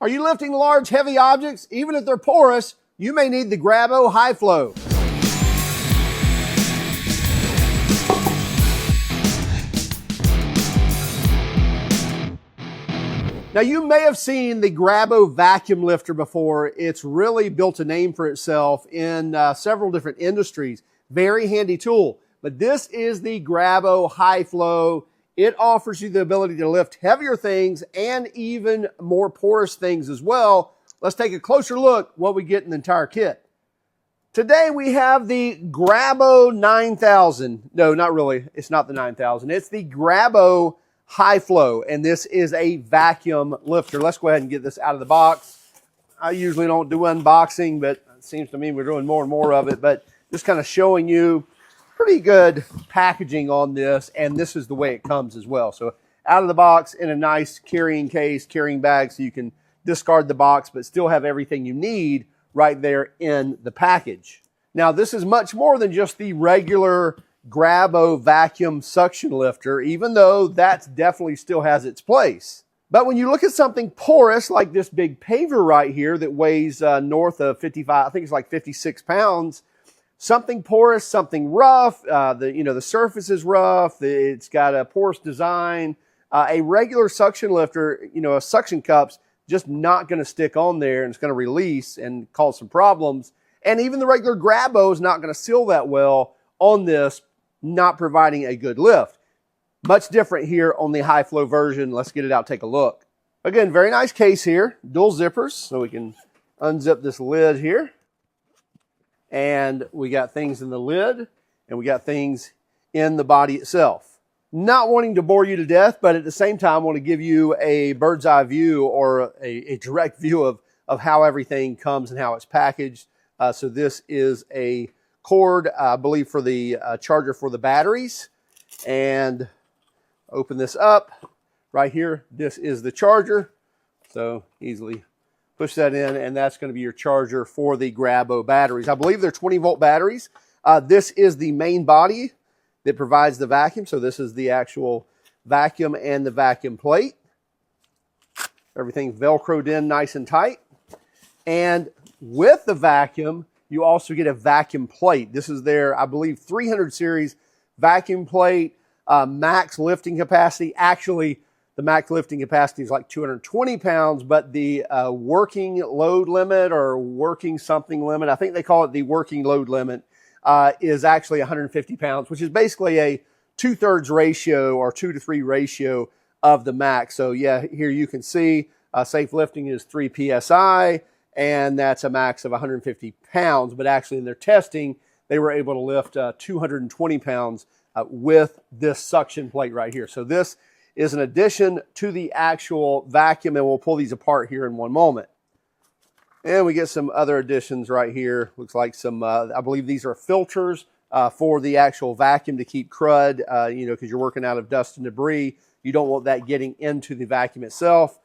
Are you lifting large, heavy objects? Even if they're porous, you may need the GRABO High-Flow. Now, you may have seen the GRABO vacuum lifter before. It's really built a name for itself in several different industries. Very handy tool. But this is the GRABO High-Flow. It offers you the ability to lift heavier things and even more porous things as well. Let's take a closer look what we get in the entire kit. Today we have the GRABO 9000. No, not really. It's not the 9000. It's the GRABO High-Flow, and this is a vacuum lifter. Let's go ahead and get this out of the box. I usually don't do unboxing, but it seems to me we're doing more and more of it. But just kind of showing you pretty good packaging on this, and this is the way it comes as well. So out of the box in a nice carrying case, carrying bag, so you can discard the box but still have everything you need right there in the package. Now, this is much more than just the regular GRABO vacuum suction lifter, even though that definitely still has its place. But when you look at something porous like this big paver right here that weighs north of 55, I think it's like 56 pounds, something porous, something rough, the surface is rough, it's got a porous design, a regular suction lifter, a suction cup's just not going to stick on there, and it's going to release and cause some problems. And even the regular GRABO is not going to seal that well on this, not providing a good lift. Much different here on the high-flow version. Let's get it out, take a look. Again, very nice case here, dual zippers, so we can unzip this lid here. And we got things in the lid, and we got things in the body itself. Not wanting to bore you to death, but at the same time, I want to give you a bird's eye view or a direct view of how everything comes and how it's packaged. So this is a cord, I believe, for the charger for the batteries. And open this up right here. This is the charger. So easily push that in, and that's going to be your charger for the GRABO batteries. I believe they're 20-volt batteries. This is the main body that provides the vacuum. So this is the actual vacuum and the vacuum plate. Everything Velcroed in nice and tight. And with the vacuum, you also get a vacuum plate. This is their, I believe, 300 series vacuum plate, max lifting capacity. Actually, the max lifting capacity is like 220 pounds, but the working load limit or working something limit, I think they call it the working load limit, is actually 150 pounds, which is basically a 2/3 ratio or 2 to 3 ratio of the max. So yeah, here you can see safe lifting is 3 PSI, and that's a max of 150 pounds. But actually in their testing, they were able to lift 220 pounds with this suction plate right here. So this is an addition to the actual vacuum, and we'll pull these apart here in one moment. And we get some other additions right here. Looks like some, I believe these are filters for the actual vacuum to keep crud, because you're working out of dust and debris. You don't want that getting into the vacuum itself.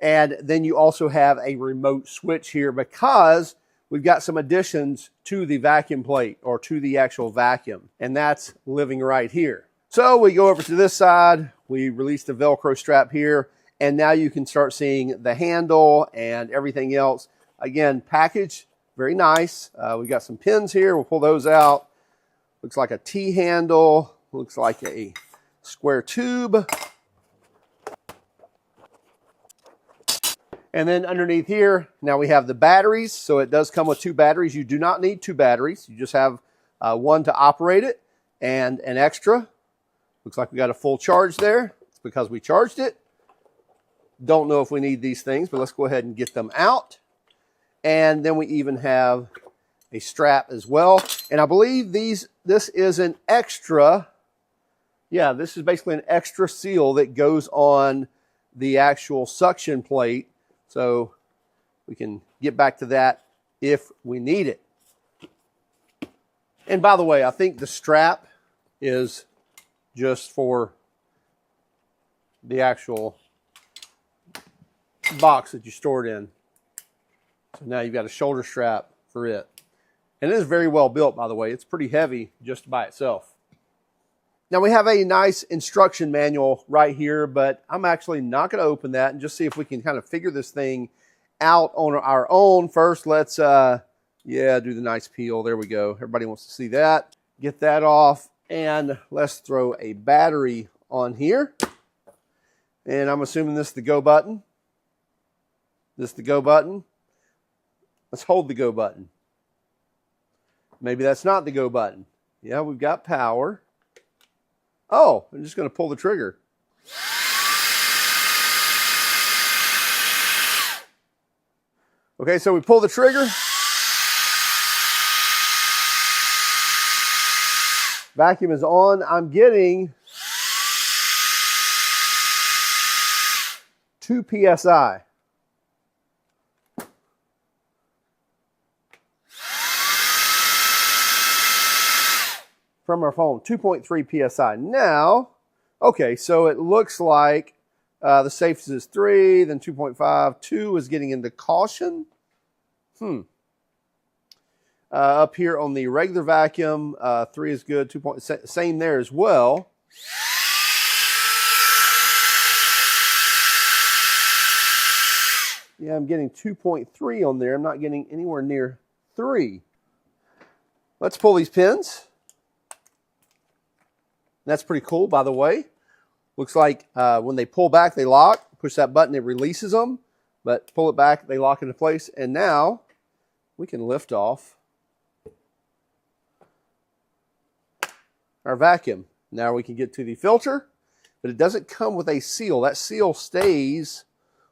And then you also have a remote switch here because we've got some additions to the vacuum plate or to the actual vacuum, and that's living right here. So we go over to this side, we release the Velcro strap here, and now you can start seeing the handle and everything else. Again, packaged very nice. We've got some pins here, we'll pull those out. Looks like a T-handle, looks like a square tube. And then underneath here, now we have the batteries. So it does come with 2 batteries. You do not need 2 batteries. You just have one to operate it and an extra. Looks like we got a full charge there. It's because we charged it. Don't know if we need these things, but let's go ahead and get them out. And then we even have a strap as well. And I believe this is an extra. Yeah, this is basically an extra seal that goes on the actual suction plate. So we can get back to that if we need it. And by the way, I think the strap is just for the actual box that you store it in. So now you've got a shoulder strap for it. And it is very well built, by the way. It's pretty heavy just by itself. Now we have a nice instruction manual right here, but I'm actually not going to open that and just see if we can kind of figure this thing out on our own. First, let's, do the nice peel. There we go. Everybody wants to see that. Get that off, and let's throw a battery on here. And I'm assuming this is the go button. This is the go button. Let's hold the go button. Maybe that's not the go button. Yeah, we've got power. Oh, I'm just going to pull the trigger. Okay, so we pull the trigger. Vacuum is on. I'm getting 2 psi. From our phone, 2.3 psi. Now, okay, so it looks like the safest is 3, then 2.5. 2 is getting into caution. Up here on the regular vacuum, 3 is good. 2. Same there as well. Yeah, I'm getting 2.3 on there. I'm not getting anywhere near 3. Let's pull these pins. That's pretty cool, by the way. Looks like when they pull back, they lock. Push that button, it releases them. But pull it back, they lock into place. And now we can lift off our vacuum. Now we can get to the filter, but it doesn't come with a seal. That seal stays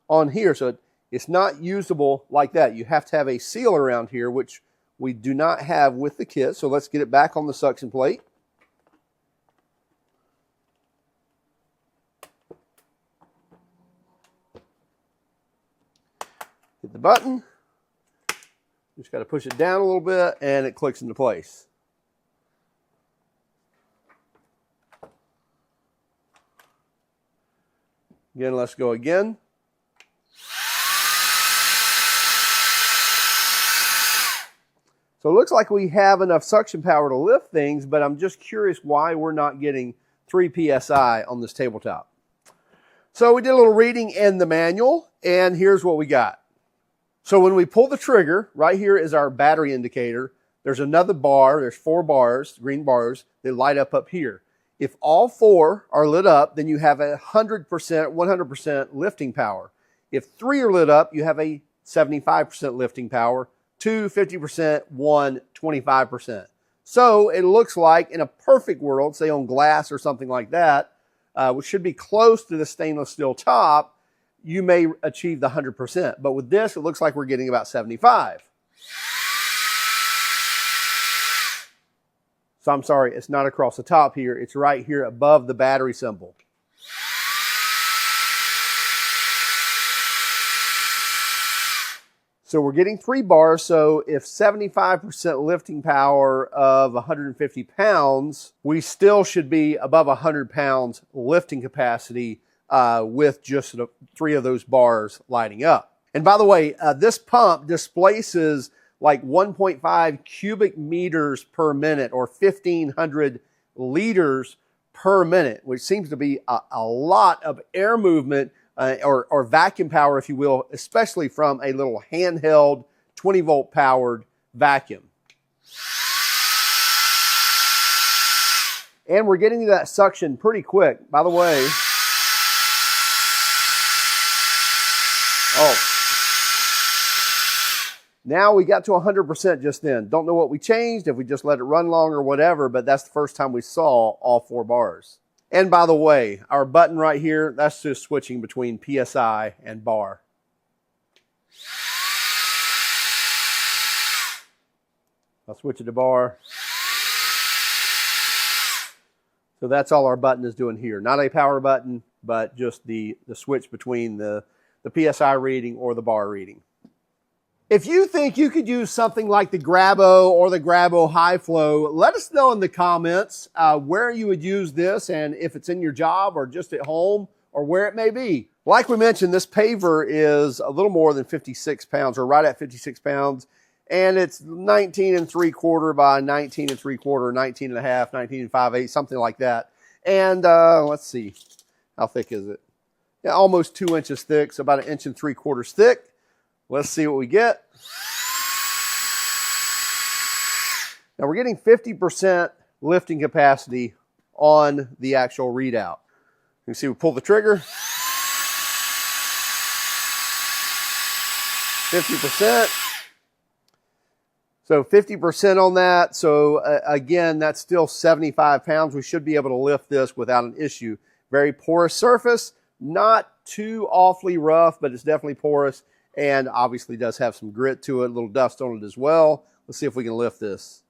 on here, so it's not usable like that. You have to have a seal around here, which we do not have with the kit. So let's get it back on the suction plate. Hit the button. Just got to push it down a little bit and it clicks into place. Again, let's go again. So it looks like we have enough suction power to lift things, but I'm just curious why we're not getting 3 psi on this tabletop. So we did a little reading in the manual, and here's what we got. So when we pull the trigger, right here is our battery indicator. There's another bar, there's 4 bars, green bars, that light up here. If all 4 are lit up, then you have 100% lifting power. If 3 are lit up, you have a 75% lifting power. 2, 50%, 1, 25%. So it looks like in a perfect world, say on glass or something like that, which should be close to the stainless steel top, you may achieve the 100%. But with this, it looks like we're getting about 75. So I'm sorry, it's not across the top here. It's right here above the battery symbol. So we're getting 3 bars. So if 75% lifting power of 150 pounds, we still should be above 100 pounds lifting capacity with just 3 of those bars lighting up. And by the way, this pump displaces like 1.5 cubic meters per minute, or 1,500 liters per minute, which seems to be a lot of air movement or vacuum power, if you will, especially from a little handheld 20-volt powered vacuum. And we're getting to that suction pretty quick. By the way, now we got to 100% just then. Don't know what we changed, if we just let it run long or whatever, but that's the first time we saw all 4 bars. And by the way, our button right here, that's just switching between PSI and bar. I'll switch it to bar. So that's all our button is doing here. Not a power button, but just the switch between the PSI reading or the bar reading. If you think you could use something like the GRABO or the GRABO High-Flow, let us know in the comments where you would use this, and if it's in your job or just at home or where it may be. Like we mentioned, this paver is a little more than 56 pounds, or right at 56 pounds, and it's 19 3/4 by 19 3/4, 19 1/2, 19 5/8, something like that. And let's see, how thick is it? Yeah, almost 2 inches thick, so about 1 3/4 inches thick. Let's see what we get. Now we're getting 50% lifting capacity on the actual readout. You can see we pull the trigger. 50%. So 50% on that. So again, that's still 75 pounds. We should be able to lift this without an issue. Very porous surface, not too awfully rough, but it's definitely porous and obviously does have some grit to it, a little dust on it as well. Let's see if we can lift this.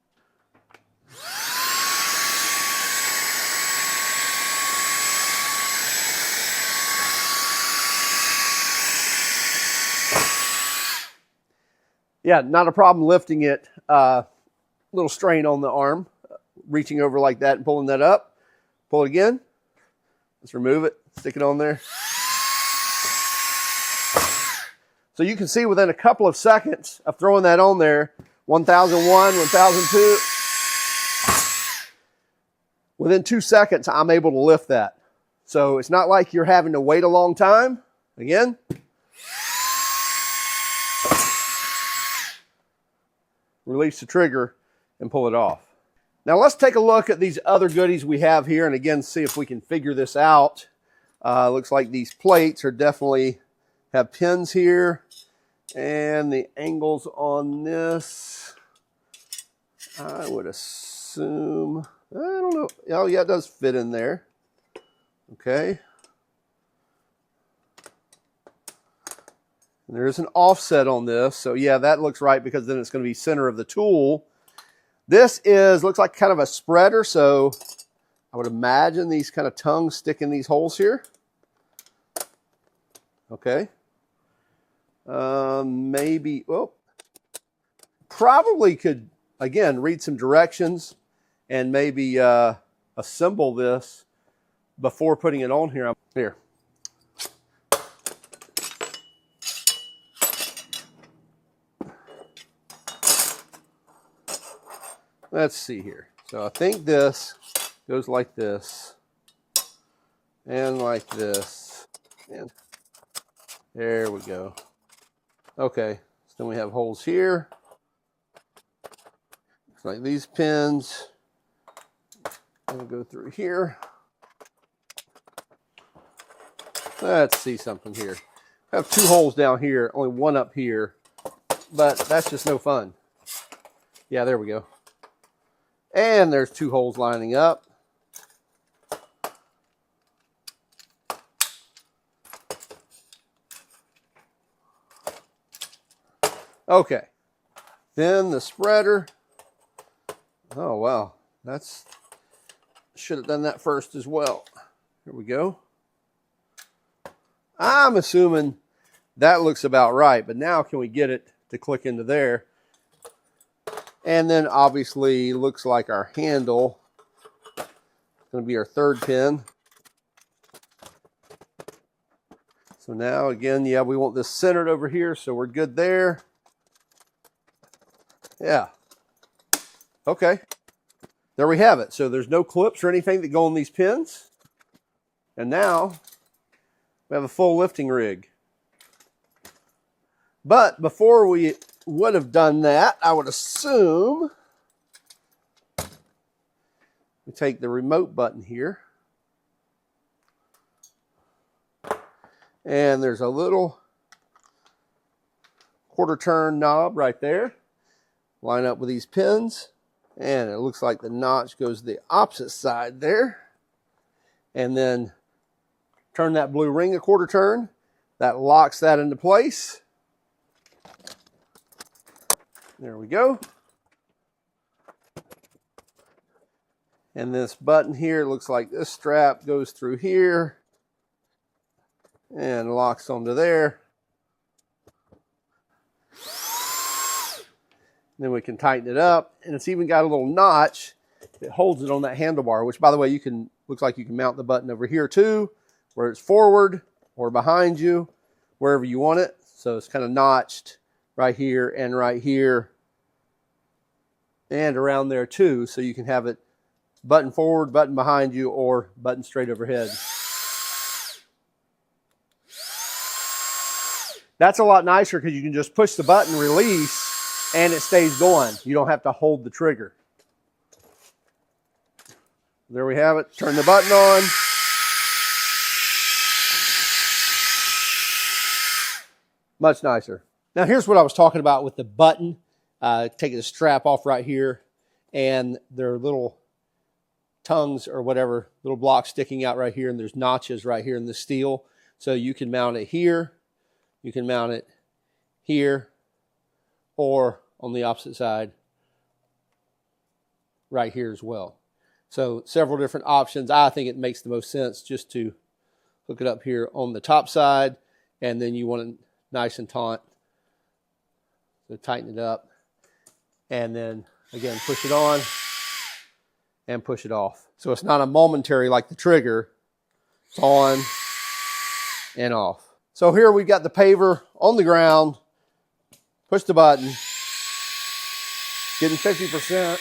Yeah, not a problem lifting it. Little strain on the arm, reaching over like that and pulling that up. Pull it again. Let's remove it, stick it on there. So you can see within a couple of seconds of throwing that on there, 1001, 1002. Within 2 seconds, I'm able to lift that. So it's not like you're having to wait a long time. Again. Release the trigger and pull it off. Now let's take a look at these other goodies we have here and again see if we can figure this out. Looks like these plates are definitely have pins here and the angles on this, I would assume, I don't know. Oh yeah, it does fit in there. Okay. And there is an offset on this. So yeah, that looks right because then it's going to be center of the tool. This looks like kind of a spreader. So I would imagine these kind of tongues stick in these holes here. Okay. Maybe, well, probably could, again, read some directions and maybe assemble this before putting it on here. Here. Let's see here. So I think this goes like this and like this. And there we go. Okay, so then we have holes here. Looks like these pins. I'm gonna go through here. Let's see something here. I have 2 holes down here, only 1 up here, but that's just no fun. Yeah, there we go. And there's 2 holes lining up. Okay. Then the spreader. Oh, wow. Should have done that first as well. Here we go. I'm assuming that looks about right, but now can we get it to click into there? And then obviously looks like our handle is going to be our 3rd pin. So now again, yeah, we want this centered over here, so we're good there. Yeah. Okay. There we have it. So there's no clips or anything that go on these pins. And now we have a full lifting rig. But before we would have done that, I would assume we take the remote button here. And there's a little 1/4 turn knob right there. Line up with these pins. And it looks like the notch goes to the opposite side there. And then turn that blue ring a 1/4 turn. That locks that into place. There we go. And this button here looks like this strap goes through here and locks onto there. Then we can tighten it up, and it's even got a little notch that holds it on that handlebar, which by the way, looks like you can mount the button over here too, where it's forward or behind you, wherever you want it. So it's kind of notched right here and around there too. So you can have it button forward, button behind you, or button straight overhead. That's a lot nicer because you can just push the button, release, and it stays going. You don't have to hold the trigger. There we have it. Turn the button on. Much nicer. Now here's what I was talking about with the button. Taking the strap off right here, and there are little tongues or whatever, little blocks sticking out right here, and there's notches right here in the steel. So you can mount it here, you can mount it here, or on the opposite side right here as well. So several different options. I think it makes the most sense just to hook it up here on the top side, and then you want it nice and taut. So tighten it up, and then again push it on and push it off. So it's not a momentary like the trigger. It's on and off. So here we've got the paver on the ground. Push the button. Getting 50%.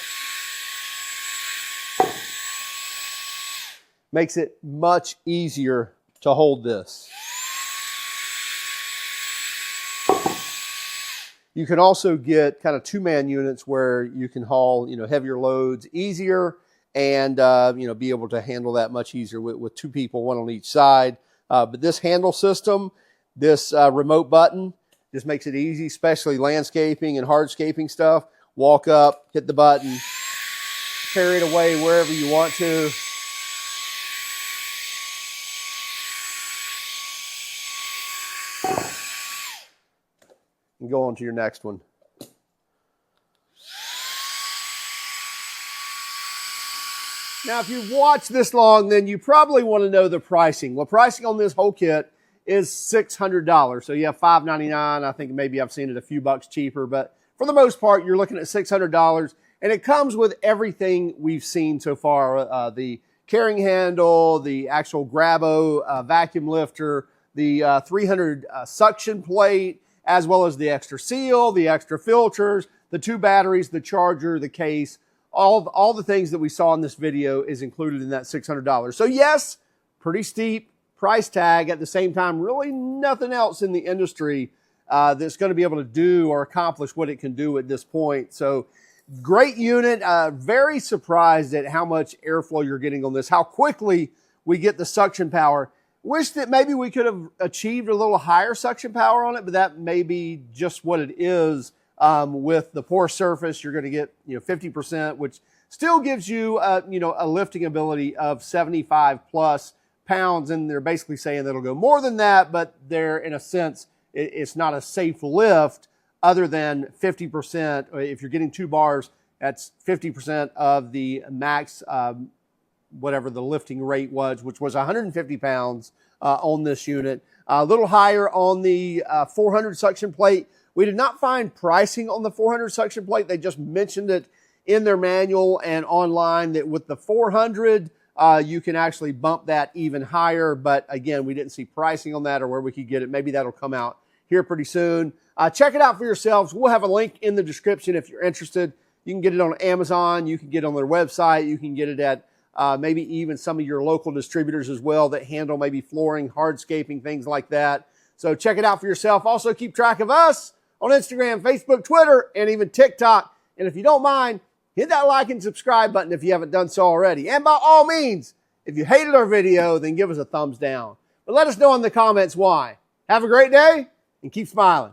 Makes it much easier to hold this. You can also get kind of two-man units where you can haul, heavier loads easier and, be able to handle that much easier with two people, one on each side. But this handle system, this remote button, just makes it easy, especially landscaping and hardscaping stuff. Walk up, hit the button, carry it away wherever you want to. And go on to your next one. Now, if you've watched this long, then you probably want to know the pricing. Well, pricing on this whole kit is $600. So you have $599. I think maybe I've seen it a few bucks cheaper, but for the most part, you're looking at $600. And it comes with everything we've seen so far. The carrying handle, the actual GRABO vacuum lifter, the 300 suction plate, as well as the extra seal, the extra filters, the 2 batteries, the charger, the case, all the things that we saw in this video is included in that $600. So yes, pretty steep price tag. At the same time, really nothing else in the industry that's going to be able to do or accomplish what it can do at this point. So great unit. Very surprised at how much airflow you're getting on this, how quickly we get the suction power. Wish that maybe we could have achieved a little higher suction power on it, but that may be just what it is. With the pore surface, you're going to get 50%, which still gives you a lifting ability of 75 plus pounds, and they're basically saying that it'll go more than that, but they're in a sense it's not a safe lift other than 50%. If you're getting 2 bars, that's 50% of the max. Whatever the lifting rate was, which was 150 pounds on this unit. A little higher on the 400 suction plate. We did not find pricing on the 400 suction plate. They just mentioned it in their manual and online that with the 400, you can actually bump that even higher. But again, we didn't see pricing on that or where we could get it. Maybe that'll come out here pretty soon. Check it out for yourselves. We'll have a link in the description if you're interested. You can get it on Amazon. You can get it on their website. You can get it at maybe even some of your local distributors as well that handle maybe flooring, hardscaping, things like that. So check it out for yourself. Also keep track of us on Instagram, Facebook, Twitter, and even TikTok. And if you don't mind, hit that like and subscribe button if you haven't done so already. And by all means, if you hated our video, then give us a thumbs down. But let us know in the comments why. Have a great day and keep smiling.